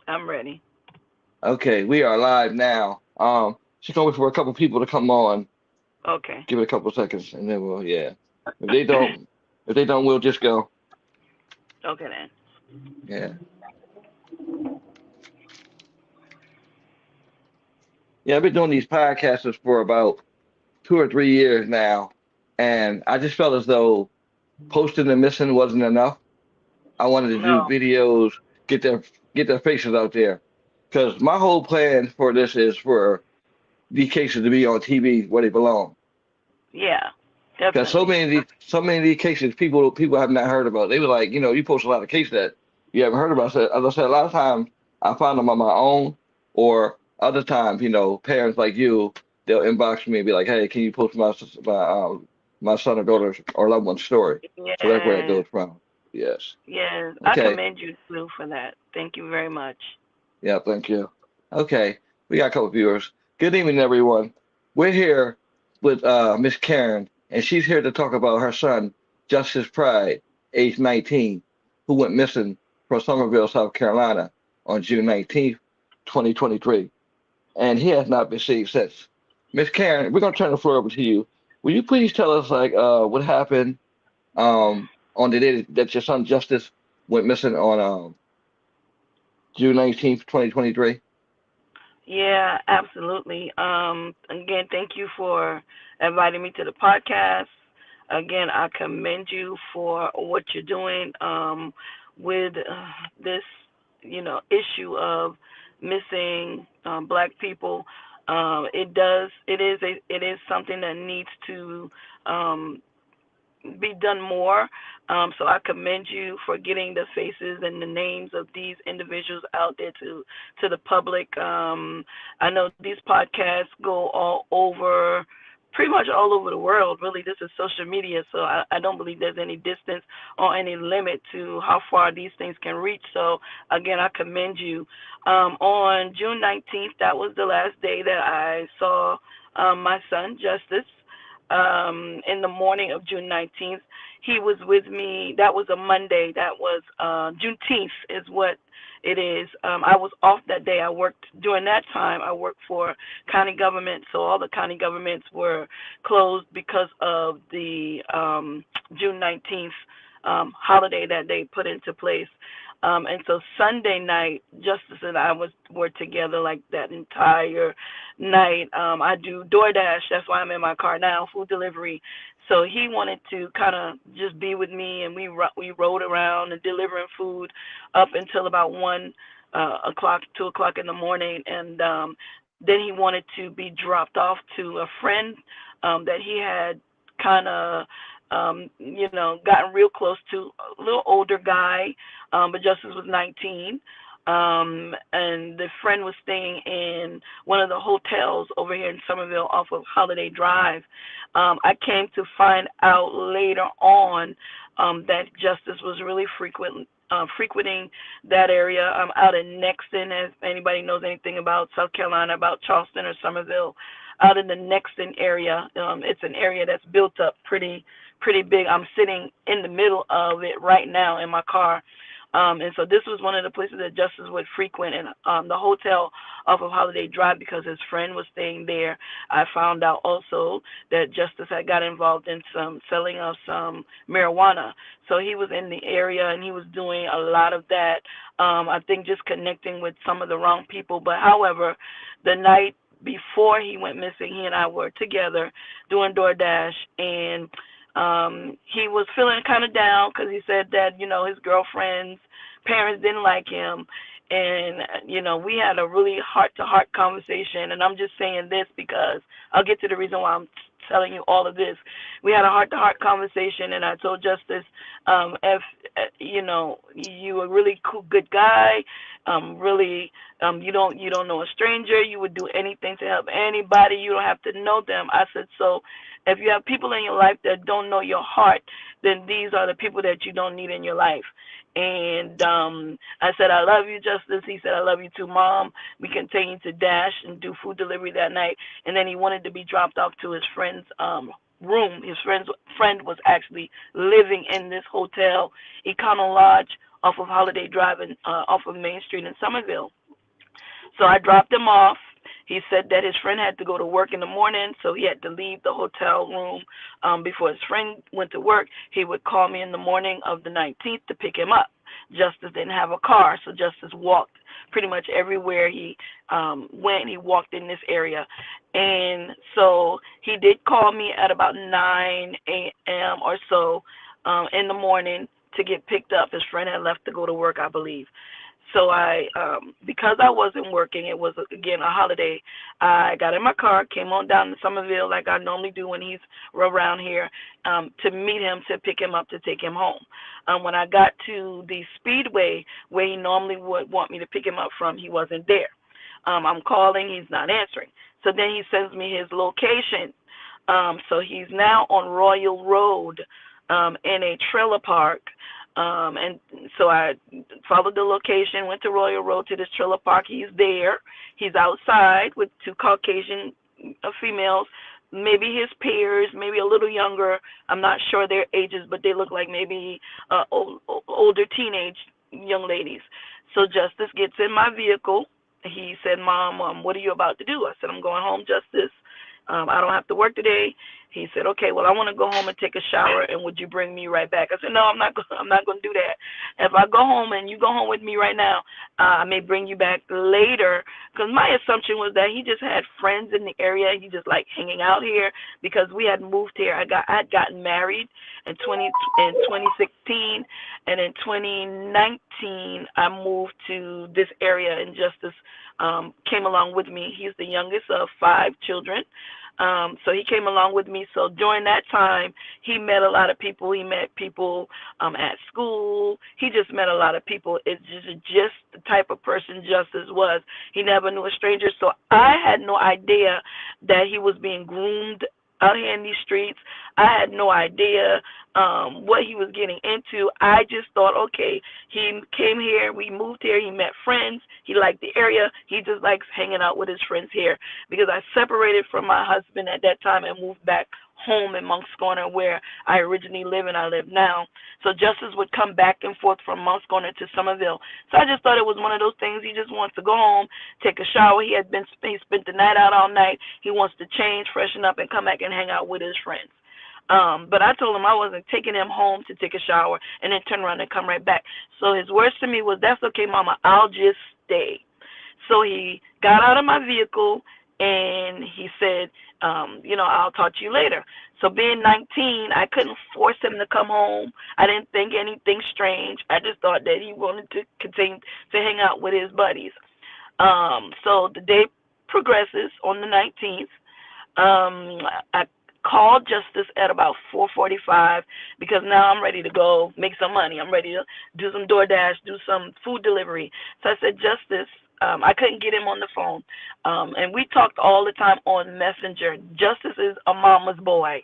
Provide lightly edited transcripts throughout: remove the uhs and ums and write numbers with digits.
I'm ready. Okay, we are live now. Just gonna wait for a couple people to come on. Okay. Give it a couple seconds, and then we'll yeah. If they don't, if they don't, we'll just go. Okay then. Yeah, yeah. I've been doing these podcasts for about 2 or 3 years now, and I just felt as though posting and missing wasn't enough. I wanted to do No. videos, get their get their faces out there, because my whole plan for this is for these cases to be on TV where they belong. Yeah. Because so Definitely. many of these cases people have not heard about. They were like, you post a lot of cases that you haven't heard about. So, as I said, a lot of times I find them on my own, or other times, parents like you, they'll inbox me and be like, "Hey, can you post my son or daughter or loved one's story?" So that's where it Yes. goes from. Yes. Yes. I Okay. commend you too for that. Thank you very much. Yeah. Thank you. Okay. We got a couple viewers. Good evening, everyone. We're here with Miss Karen, and she's here to talk about her son, Justus Pride, age 19, who went missing from Summerville, South Carolina on June 19th, 2023, and he has not been seen since. Miss Karen, we're gonna turn the floor over to you. Will you please tell us what happened on the day that your son Justice went missing on June 19th, 2023? Yeah, absolutely. Again, thank you for inviting me to the podcast. Again, I commend you for what you're doing with this, issue of missing black people. It is something that needs to um, be done more. So I commend you for getting the faces and the names of these individuals out there to the public. I know these podcasts go all over, pretty much all over the world. Really, this is social media, so I don't believe there's any distance or any limit to how far these things can reach. So again, I commend you. On June 19th, that was the last day that I saw my son Justice in the morning of June 19th. He was with me. That was a Monday. That was Juneteenth is what it is. I was off that day. I worked during that time. I worked for county government, so all the county governments were closed because of the June 19th holiday that they put into place. And so Sunday night, Justice and I were together like that entire night. I do DoorDash. That's why I'm in my car now, food delivery. So he wanted to kind of just be with me, and we rode around and delivering food up until about 1 o'clock, 2 o'clock in the morning, and then he wanted to be dropped off to a friend that he had kind of gotten real close to, a little older guy, but Justice was 19. And the friend was staying in one of the hotels over here in Summerville off of Holiday Drive. I came to find out later on that Justice was really frequenting that area out in Nexton. If anybody knows anything about South Carolina, about Charleston or Summerville, out in the Nexton area, it's an area that's built up pretty big. I'm sitting in the middle of it right now in my car. And so this was one of the places that Justice would frequent, and the hotel off of Holiday Drive, because his friend was staying there. I found out also that Justice had got involved in some selling of some marijuana. So he was in the area and he was doing a lot of that. I think just connecting with some of the wrong people. But however, the night before he went missing, he and I were together doing DoorDash, and he was feeling kind of down because he said that his girlfriend's parents didn't like him, and we had a really heart to heart conversation. And I'm just saying this because I'll get to the reason why I'm telling you all of this. We had a heart to heart conversation, and I told Justice, if you a really cool, good guy, really, you don't know a stranger. You would do anything to help anybody. You don't have to know them. I said, so if you have people in your life that don't know your heart, then these are the people that you don't need in your life. And I said, I love you, Justice. He said, I love you too, Mom. We continued to dash and do food delivery that night. And then he wanted to be dropped off to his friend's room. His friend was actually living in this hotel, Econo Lodge, off of Holiday Drive and off of Main Street in Summerville. So I dropped him off. He said that his friend had to go to work in the morning, so he had to leave the hotel room before his friend went to work. He would call me in the morning of the 19th to pick him up. Justice didn't have a car, so Justice walked pretty much everywhere he went. He walked in this area. And so he did call me at about 9 a.m. or so in the morning to get picked up. His friend had left to go to work, I believe. So because I wasn't working, it was, again, a holiday, I got in my car, came on down to Summerville like I normally do when he's around here, to meet him, to pick him up, to take him home. When I got to the Speedway where he normally would want me to pick him up from, he wasn't there. I'm calling, he's not answering. So then he sends me his location. So he's now on Royal Road in a trailer park. And so I followed the location, went to Royal Road to this trailer park. He's there. He's outside with two Caucasian females, maybe his peers, maybe a little younger. I'm not sure their ages, but they look like maybe older teenage young ladies. So Justice gets in my vehicle. He said, Mom, what are you about to do? I said, I'm going home, Justice. I don't have to work today. He said, okay, well, I want to go home and take a shower, and would you bring me right back? I said, no, I'm not going to do that. If I go home and you go home with me right now, I may bring you back later, because my assumption was that he just had friends in the area. He just liked hanging out here because we had moved here. I had gotten married in 2016, and in 2019 I moved to this area, and Justice came along with me. He's the youngest of 5 children. So he came along with me. So during that time, he met a lot of people. He met people at school. He just met a lot of people. It's just the type of person Justice was. He never knew a stranger. So I had no idea that he was being groomed out here in these streets. I had no idea what he was getting into. I just thought, okay, he came here, we moved here, he met friends, he liked the area, he just likes hanging out with his friends here, because I separated from my husband at that time and moved back home in Moncks Corner where I originally live and I live now. So Justice would come back and forth from Moncks Corner to Summerville. So I just thought it was one of those things. He just wants to go home, take a shower. He spent the night out all night. He wants to change, freshen up, and come back and hang out with his friends. But I told him I wasn't taking him home to take a shower and then turn around and come right back. So his words to me was, that's okay, Mama, I'll just stay. So he got out of my vehicle and he said, I'll talk to you later. So being 19, I couldn't force him to come home. I didn't think anything strange. I just thought that he wanted to continue to hang out with his buddies. So the day progresses on the 19th. I called Justice at about 4:45 because now I'm ready to go make some money. I'm ready to do some DoorDash, do some food delivery. So I said, Justice, I couldn't get him on the phone. And we talked all the time on Messenger. Justice is a mama's boy.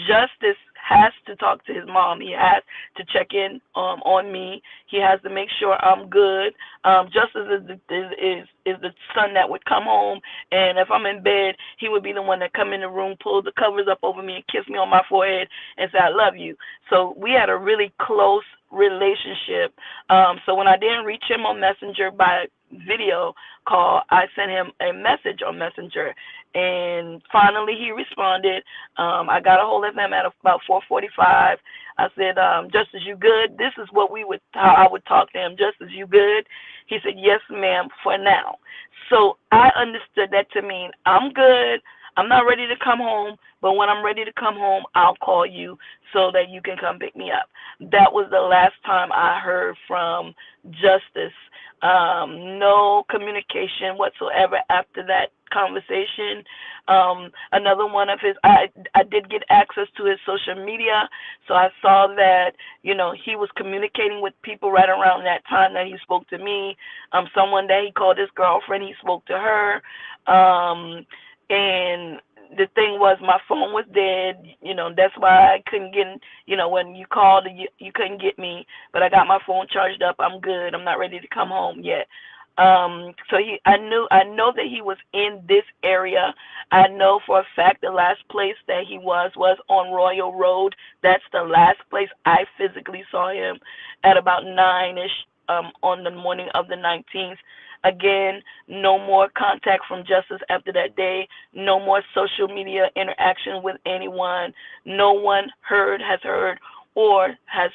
Justice has to talk to his mom. He has to check in on me. He has to make sure I'm good. Justice is the son that would come home, and if I'm in bed, he would be the one that come in the room, pull the covers up over me, and kiss me on my forehead and say, I love you. So we had a really close relationship. So when I didn't reach him on Messenger by video call, I sent him a message on Messenger, and finally he responded. I got a hold of him at about 4:45. I said, Justice, you good? This is how I would talk to him. Justice, you good? He said, yes, ma'am, for now. So I understood that to mean I'm good. I'm not ready to come home, but when I'm ready to come home, I'll call you so that you can come pick me up. That was the last time I heard from Justice. No communication whatsoever after that conversation. Another one of his, I did get access to his social media, so I saw that, he was communicating with people right around that time that he spoke to me. Someone that he called his girlfriend, he spoke to her. And the thing was, my phone was dead. That's why I couldn't get, when you called, you couldn't get me. But I got my phone charged up. I'm good. I'm not ready to come home yet. I know that he was in this area. I know for a fact the last place that he was on Royal Road. That's the last place I physically saw him at about 9ish on the morning of the 19th. Again, no more contact from Justice after that day. No more social media interaction with anyone. No one has heard, or has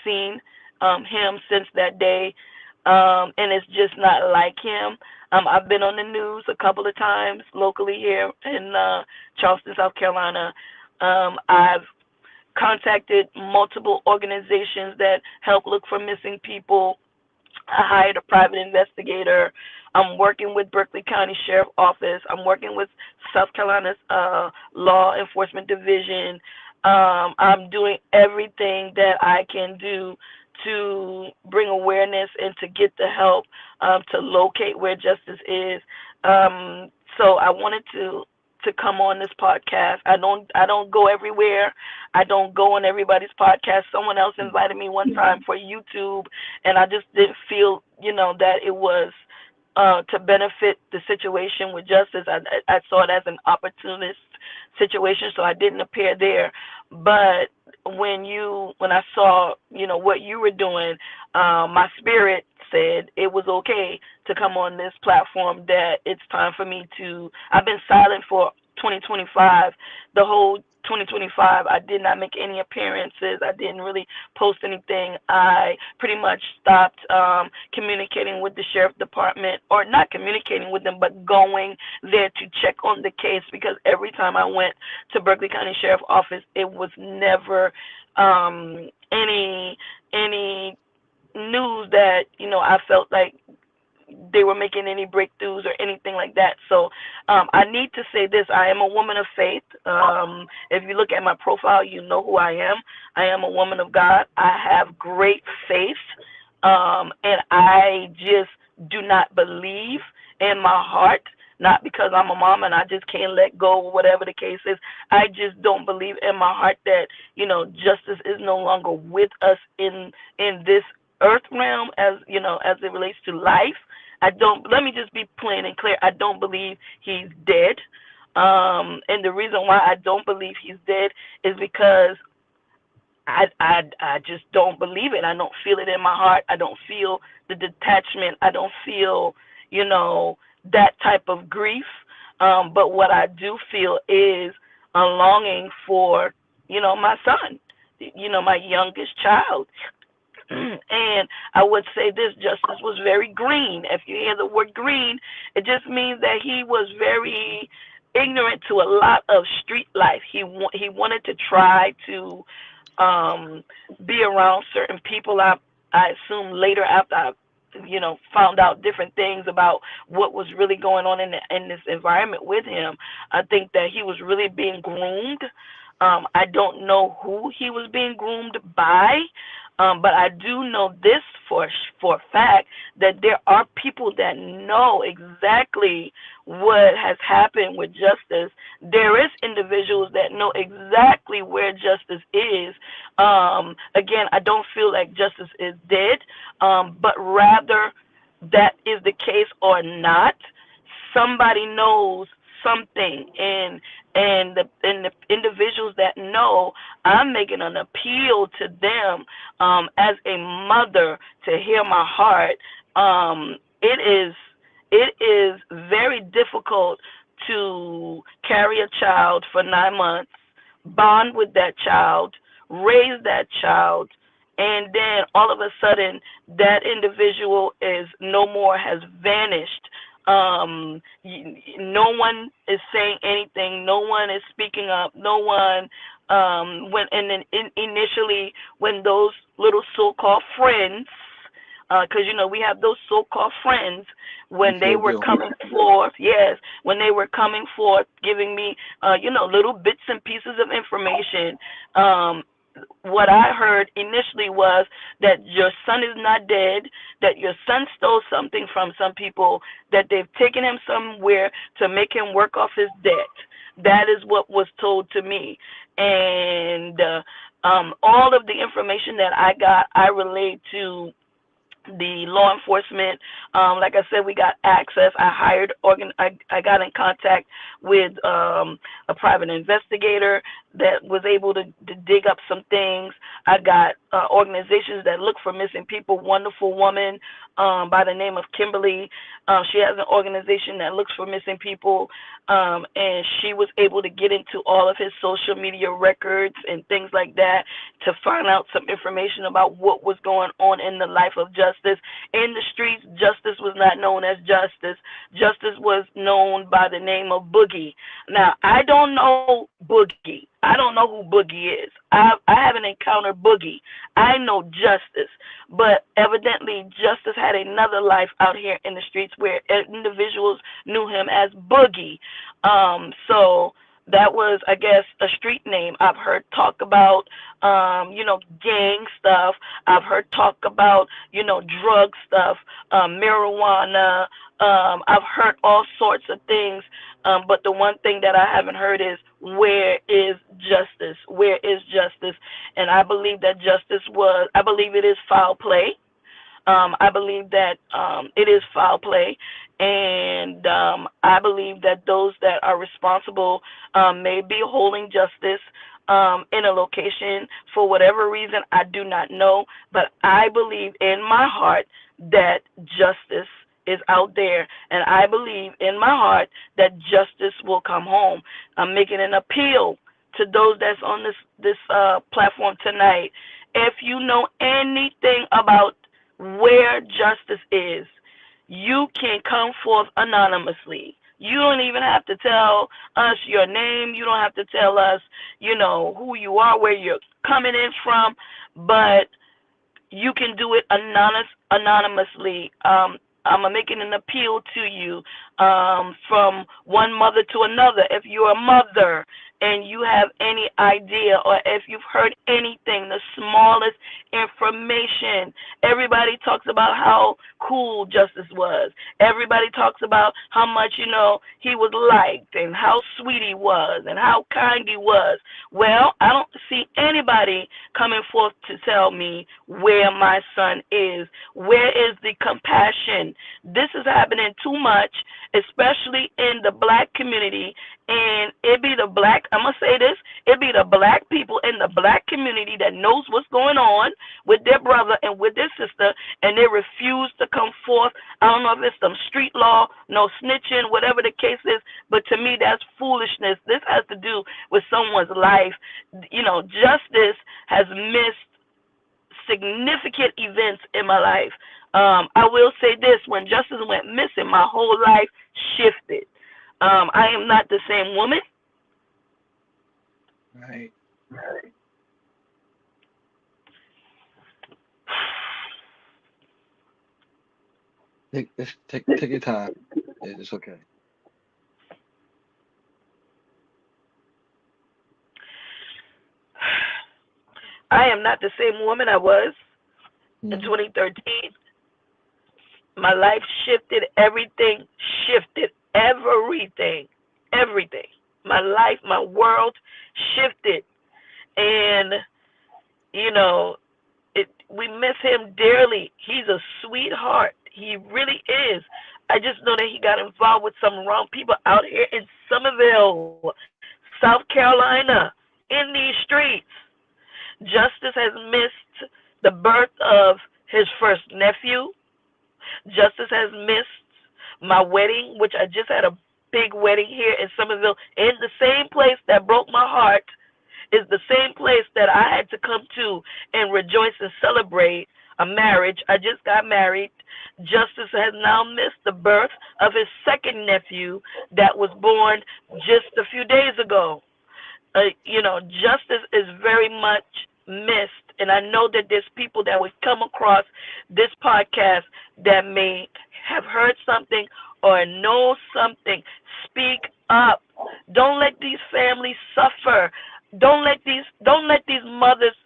seen him since that day. And it's just not like him. I've been on the news a couple of times locally here in Charleston, South Carolina. I've contacted multiple organizations that help look for missing people. I hired a private investigator. I'm working with Berkeley County Sheriff Office. I'm working with South Carolina's Law Enforcement Division. I'm doing everything that I can do to bring awareness and to get the help to locate where justice is. So I wanted to come on this podcast. I don't go everywhere. I don't go on everybody's podcast. Someone else invited me one time for YouTube, and I just didn't feel, that it was to benefit the situation with justice. I saw it as an opportunist situation, so I didn't appear there. But when I saw, what you were doing, my spirit said it was okay to come on this platform, that it's time for me to. I've been silent for 2025, the whole 2025. I did not make any appearances. I didn't really post anything. I pretty much stopped communicating with the sheriff department, or not communicating with them, but going there to check on the case, because every time I went to Berkeley County Sheriff Office, it was never any news that I felt like they were making any breakthroughs or anything like that. So I need to say this: I am a woman of faith. If you look at my profile, you know who I am. I am a woman of God. I have great faith, and I just do not believe in my heart. Not because I'm a mom and I just can't let go, or whatever the case is. I just don't believe in my heart that justice is no longer with us in this earth realm, as as it relates to life. I don't. Let me just be plain and clear. I don't believe he's dead. And the reason why I don't believe he's dead is because I just don't believe it. I don't feel it in my heart. I don't feel the detachment. I don't feel that type of grief. But what I do feel is a longing for my son, my youngest child. And I would say this: Justice was very green. If you hear the word green, it just means that he was very ignorant to a lot of street life. He wanted to try to be around certain people. I assume later, after I found out different things about what was really going on in this environment with him, I think that he was really being groomed. I don't know who he was being groomed by, but I do know this for a fact, that there are people that know exactly what has happened with Justice. There is individuals that know exactly where Justice is. Again, I don't feel like Justice is dead, but rather that is the case or not. Somebody knows something, and the individuals that know, I'm making an appeal to them as a mother to hear my heart. It is very difficult to carry a child for 9 months, bond with that child, raise that child, and then all of a sudden that individual is no more, has vanished. No one is saying anything. No one is speaking up. No one. Initially, when those little so-called friends, because we have those so-called friends, when they were coming forth, yes, when they were coming forth, giving me, little bits and pieces of information. What I heard initially was that your son is not dead, that your son stole something from some people, that they've taken him somewhere to make him work off his debt. That is what was told to me. And all of the information that I got, I relayed to the law enforcement Like I said, we got access. I got in contact with a private investigator that was able to dig up some things. I got organizations that look for missing people. Wonderful woman by the name of Kimberly. She has an organization that looks for missing people, and she was able to get into all of his social media records and things like that to find out some information about what was going on in the life of Justus. In the streets, Justus was not known as Justus. Justus was known by the name of Boogie. Now, I don't know Boogie. I don't know who Boogie is. I haven't encountered Boogie. I know Justus. But evidently, Justus had another life out here in the streets where individuals knew him as Boogie. So that was, I guess, a street name. I've heard talk about, gang stuff. I've heard talk about, drug stuff, marijuana. I've heard all sorts of things. But the one thing that I haven't heard is, where is Justus? Where is Justus? And I believe that I believe it is foul play. I believe that it is foul play. And I believe that those that are responsible may be holding Justus in a location for whatever reason. I do not know. But I believe in my heart that Justus is out there, and I believe in my heart that Justus will come home. I'm making an appeal to those that's on this platform tonight. If you know anything about where Justus is, you can come forth anonymously. You don't even have to tell us your name. You don't have to tell us, who you are, where you're coming in from, but you can do it anonymously. I'm making an appeal to you from one mother to another. If you're a mother and you have any idea, or if you've heard anything, the smallest information, everybody talks about how cool Justus was. Everybody talks about how much, he was liked and how sweet he was and how kind he was. Well, I don't see anybody coming forth to tell me where my son is. Where is the compassion? This is happening too much, especially in the black community. And it be the black, I'm going to say this, it be the black people in the black community that knows what's going on with their brother and with their sister, and they refuse to come forth. I don't know if it's some street law, no snitching, whatever the case is, but to me that's foolishness. This has to do with someone's life. Justice has missed significant events in my life. I will say this, when Justice went missing, my whole life shifted. I am not the same woman. Right. Take your time. It's okay. I am not the same woman I was in Mm. 2013. My life shifted. Everything shifted. Everything. My life, my world shifted. And, we miss him dearly. He's a sweetheart. He really is. I just know that he got involved with some wrong people out here in Summerville, South Carolina, in these streets. Justice has missed the birth of his first nephew. Justice has missed my wedding, which I just had a big wedding here in Summerville, in the same place that broke my heart, is the same place that I had to come to and rejoice and celebrate a marriage. I just got married. Justice has now missed the birth of his second nephew that was born just a few days ago. Justice is very much missed. And I know that there's people that would come across this podcast that may have heard something or know something. Speak up. Don't let these families suffer. Don't let these mothers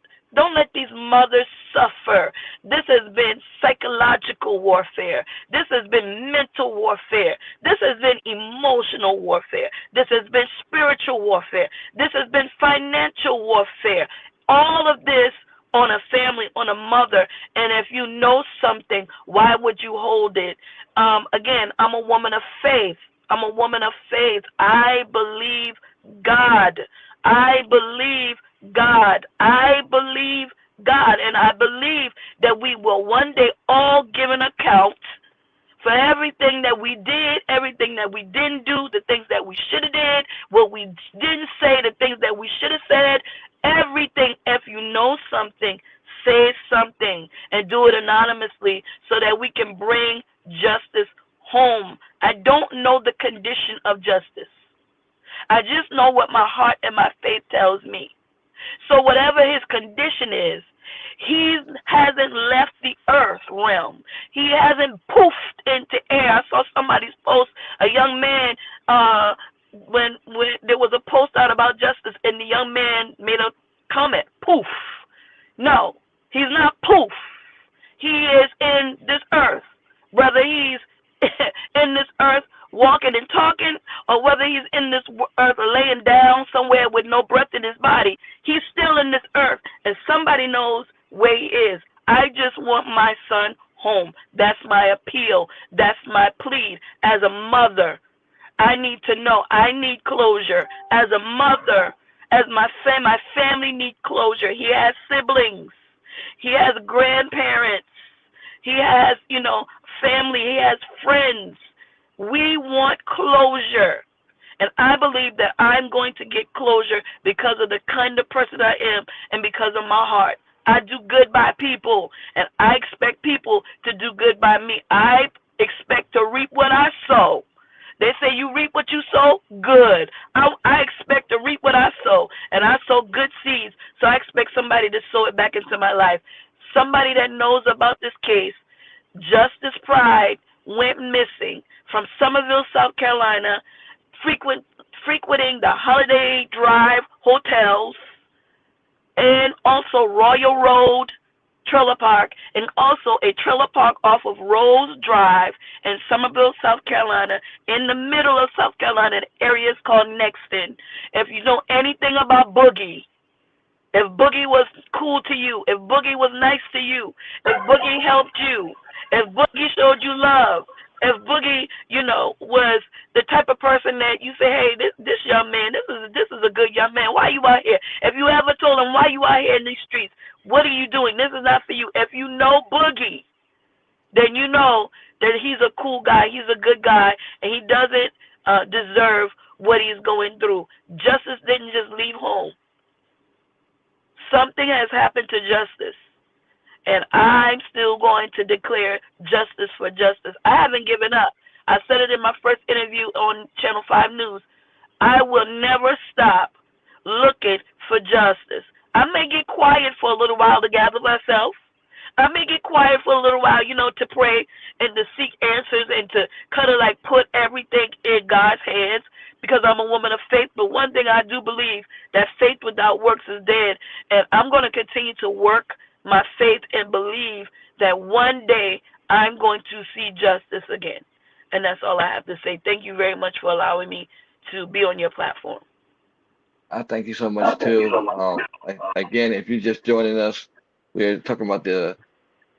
suffer. This has been psychological warfare. This has been mental warfare. This has been emotional warfare. This has been spiritual warfare. This has been financial warfare. All of this on a family, on a mother. And if you know something, why would you hold it? Again, I'm a woman of faith. I'm a woman of faith. I believe God. I believe God. I believe God. And I believe that we will one day all give an account for everything that we did, everything that we didn't do, the things that we should have did, what we didn't say, the things that we should have said, everything. If you know something, say something and do it anonymously so that we can bring justice home. I don't know the condition of justice. I just know what my heart and my faith tells me. So whatever his condition is, he hasn't left the earth realm. He hasn't poofed into air. I saw somebody's post, a young man, when there was a post out about justice, and the young man made a comment, poof. No, he's not poof. He is in this earth. Whether he's in this earth walking and talking, or whether he's in this earth laying down somewhere with no breath in his body, he's still in this earth, and somebody knows where he is. I just want my son home. That's my appeal. That's my plea. As a mother, I need to know. I need closure. As a mother, as my family need closure. He has siblings. He has grandparents. He has, family. He has friends. We want closure. And I believe that I'm going to get closure because of the kind of person I am and because of my heart. I do good by people, and I expect people to do good by me. I expect to reap what I sow. They say you reap what you sow, good. I expect to reap what I sow, and I sow good seeds, so I expect somebody to sow it back into my life. Somebody that knows about this case, Justus Pride went missing from Summerville, South Carolina, frequenting the Holiday Drive hotels, and also Royal Road Trailer Park, and also a trailer park off of Rose Drive in Summerville, South Carolina, in the middle of South Carolina, an area called Nexton. If you know anything about Boogie, if Boogie was cool to you, if Boogie was nice to you, if Boogie helped you, if Boogie showed you love, if Boogie, was the type of person that you say, hey, this young man, this is a good young man. Why you out here? If you ever told him, why you out here in these streets? What are you doing? This is not for you. If you know Boogie, then you know that he's a cool guy. He's a good guy, and he doesn't deserve what he's going through. Justice didn't just leave home. Something has happened to Justice. And I'm still going to declare justice for Justice. I haven't given up. I said it in my first interview on Channel 5 News. I will never stop looking for justice. I may get quiet for a little while to gather myself. I may get quiet for a little while, to pray and to seek answers and to kind of like put everything in God's hands because I'm a woman of faith. But one thing I do believe, that faith without works is dead. And I'm going to continue to work my faith and believe that one day I'm going to see justice again. And that's all I have to say. Thank you very much for allowing me to be on your platform. I thank you so much too. Again, if you're just joining us, we're talking about the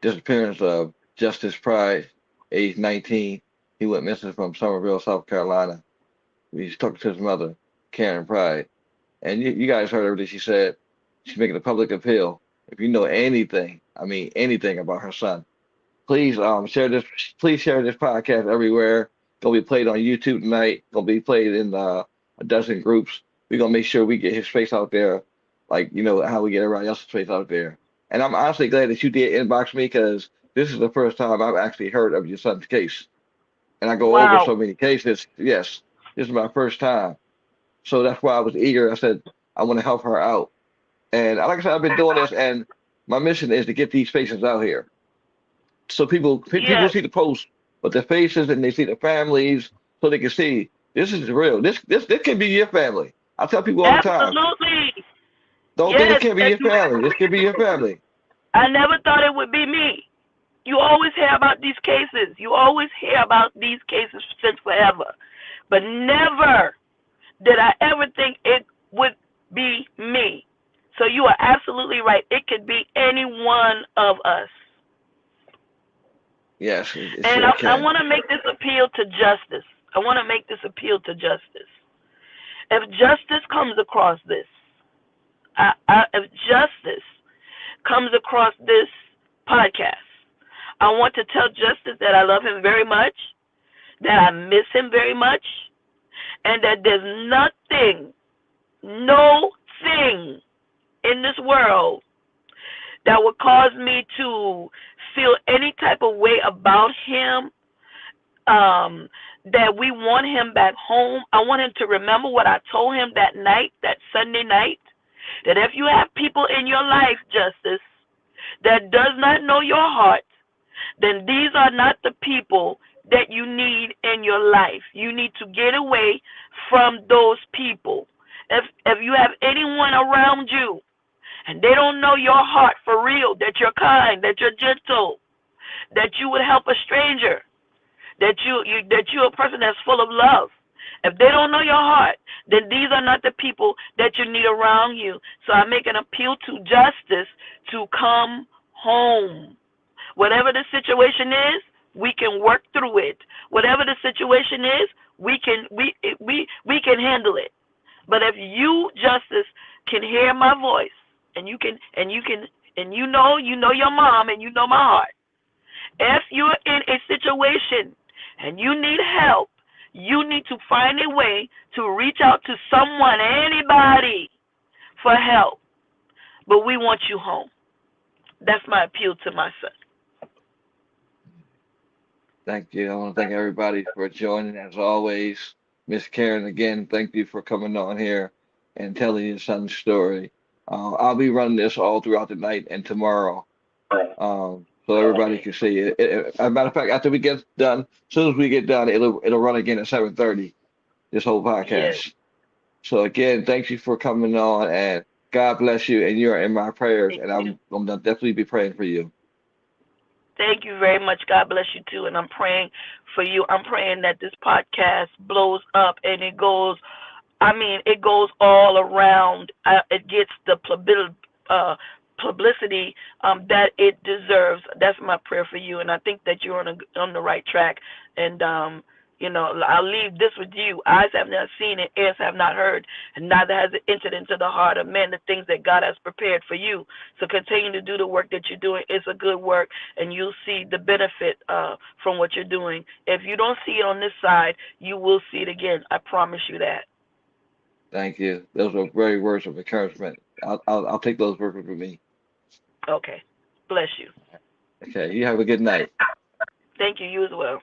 disappearance of Justus Pride, age 19. He went missing from Summerville, South Carolina. He's talking to his mother, Karen Pride. And you guys heard everything she said. She's making a public appeal. If you know anything, I mean anything about her son, please share this. Please share this podcast everywhere. Gonna be played on YouTube tonight. Gonna be played in a dozen groups. We're gonna make sure we get his face out there, like how we get everybody else's face out there. And I'm honestly glad that you did inbox me because this is the first time I've actually heard of your son's case. And I go over Wow. so many cases. Yes, this is my first time. So that's why I was eager. I said I want to help her out. And like I said, I've been doing this, and my mission is to get these faces out here, so people Yes, see the posts with the faces, and they see the families, so they can see this is real. This can be your family. I tell people all the time, absolutely. don't think it Yes. can be your family. This can be your family. I never thought it would be me. You always hear about these cases. You always hear about these cases since forever. But never did I ever think it would be me. So you are absolutely right. It could be any one of us. Yes, it And sure I can. want to make this appeal to justice. I want to make this appeal to justice. If justice comes across this, if justice comes across this podcast, I want to tell Justice that I love him very much, that I miss him very much, and that there's nothing, no thing in this world that would cause me to feel any type of way about him, that we want him back home. I want him to remember what I told him that night, that Sunday night, that if you have people in your life, Justice, that does not know your heart, then these are not the people that you need in your life. You need to get away from those people. If you have anyone around you and they don't know your heart for real, that you're kind, that you're gentle, that you would help a stranger, that you're a person that's full of love. If they don't know your heart, then these are not the people that you need around you. So I make an appeal to Justice to come home. Whatever the situation is, we can work through it. Whatever the situation is, we can handle it. But if you, Justice, can hear my voice, and you know your mom and you know my heart. If you're in a situation and you need help, you need to find a way to reach out to someone, anybody, for help. But we want you home. That's my appeal to my son. Thank you. I want to thank everybody for joining as always. Miss Karen, again, thank you for coming on here and telling your son's story. I'll be running this all throughout the night and tomorrow, so everybody Okay. can see it. As a matter of fact, after we get done, as soon as we get done, it'll run again at 7:30. This whole Yes. podcast. So again, thank you for coming on, and God bless you. And you are in my prayers, Thank and you. I'm gonna definitely be praying for you. Thank you very much. God bless you too. And I'm praying for you. I'm praying that this podcast blows up and it goes, I mean, it goes all around. It gets the publicity that it deserves. That's my prayer for you. And I think that you're on the right track. And, I'll leave this with you. Eyes have not seen it, ears have not heard, and neither has it entered into the heart of man the things that God has prepared for you. So continue to do the work that you're doing. It's a good work, and you'll see the benefit from what you're doing. If you don't see it on this side, you will see it again. I promise you that. Thank you. Those are very words of encouragement. I'll take those words with me. Okay. Bless you. Okay. You have a good night. Thank you. You as well.